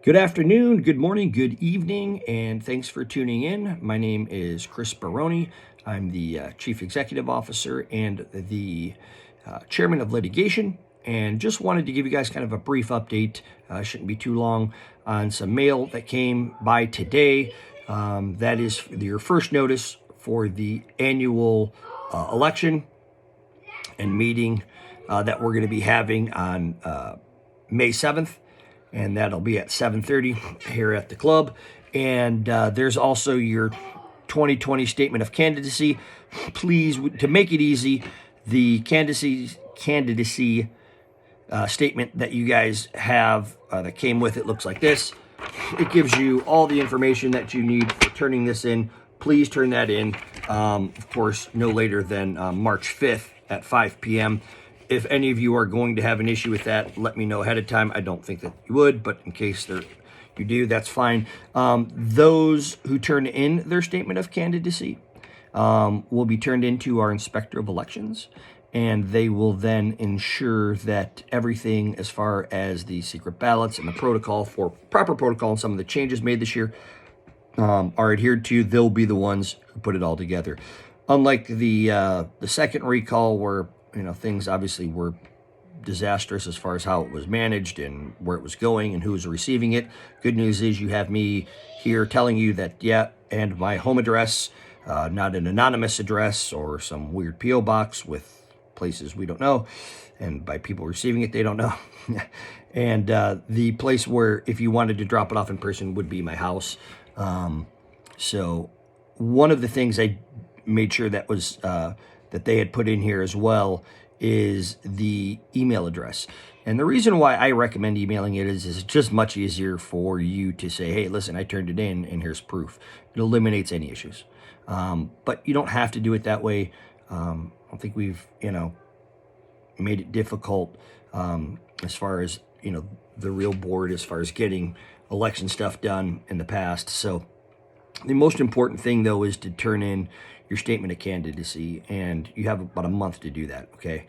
Good afternoon, good morning, good evening, and thanks for tuning in. My name is Chris Baroni. I'm the Chief Executive Officer and the Chairman of Litigation, and just wanted to give you guys kind of a brief update, shouldn't be too long, on some mail that came by today. That is your first notice for the annual election and meeting that we're going to be having on May 7th. And that'll be at 7:30 here at the club. And there's also your 2020 statement of candidacy. Please, to make it easy, the candidacy statement that you guys have that came with it looks like this. It gives you all the information that you need for turning this in. Please turn that in, of course, no later than March 5th at 5 p.m. If any of you are going to have an issue with that, let me know ahead of time. I don't think that you would, but in case you do, that's fine. Those who turn in their statement of candidacy will be turned into our Inspector of Elections, and they will then ensure that everything as far as the secret ballots and the proper protocol and some of the changes made this year are adhered to. They'll be the ones who put it all together. Unlike the second recall, where things obviously were disastrous as far as how it was managed and where it was going and who was receiving it. Good news is you have me here telling you that, and my home address, not an anonymous address or some weird P.O. box with places we don't know, and by people receiving it, they don't know. And the place where, if you wanted to drop it off in person, would be my house. So one of the things I made sure that was that they had put in here as well is the email address. And the reason why I recommend emailing it is it's just much easier for you to say, hey, listen, I turned it in and here's proof. It eliminates any issues. But you don't have to do it that way. I don't think we've, made it difficult as far as, the real board, as far as getting election stuff done in the past. So the most important thing, though, is to turn in your statement of candidacy, and you have about a month to do that, okay?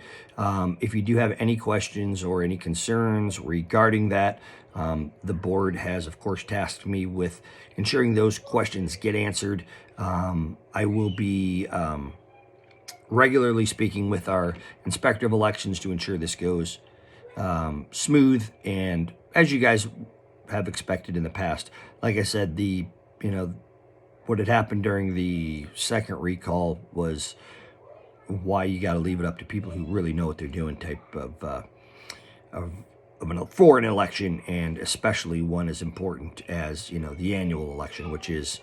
If you do have any questions or any concerns regarding that, the board has, of course, tasked me with ensuring those questions get answered. I will be regularly speaking with our Inspector of Elections to ensure this goes smooth, and as you guys have expected in the past. Like I said, what had happened during the second recall was why you got to leave it up to people who really know what they're doing type for an election, and especially one as important as, the annual election, which is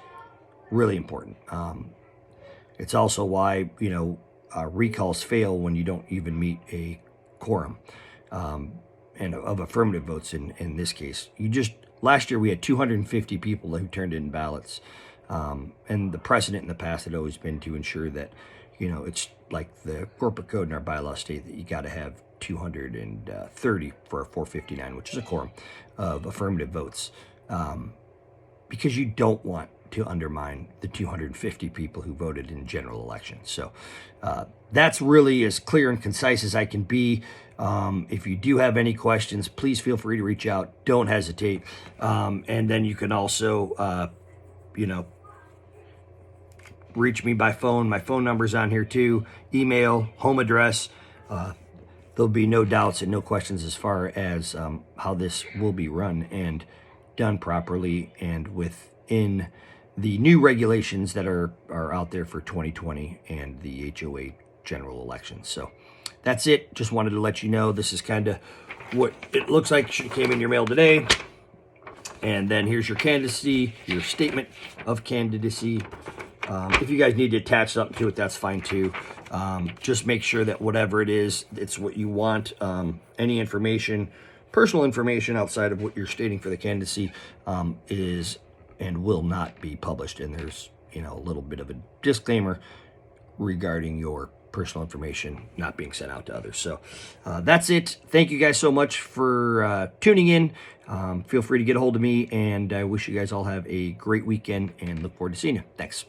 really important. It's also why, recalls fail when you don't even meet a quorum and of affirmative votes in this case. Last year we had 250 people who turned in ballots. And the precedent in the past had always been to ensure that, it's like the corporate code in our bylaws state that you got to have 230 for a 459, which is a quorum of affirmative votes, because you don't want to undermine the 250 people who voted in general elections. So that's really as clear and concise as I can be. If you do have any questions, please feel free to reach out. Don't hesitate. And then you can also, reach me by phone. My phone number's on here too. Email, home address. There'll be no doubts and no questions as far as how this will be run and done properly and within the new regulations that are out there for 2020 and the HOA general elections. So that's it. Just wanted to let you know this is kind of what it looks like. Should have came in your mail today. And then here's your candidacy, your statement of candidacy. If you guys need to attach something to it, that's fine too. Just make sure that whatever it is, it's what you want. Any information, personal information outside of what you're stating for the candidacy is and will not be published. And there's, a little bit of a disclaimer regarding your personal information not being sent out to others. So that's it. Thank you guys so much for tuning in. Feel free to get a hold of me, and I wish you guys all have a great weekend and look forward to seeing you. Thanks.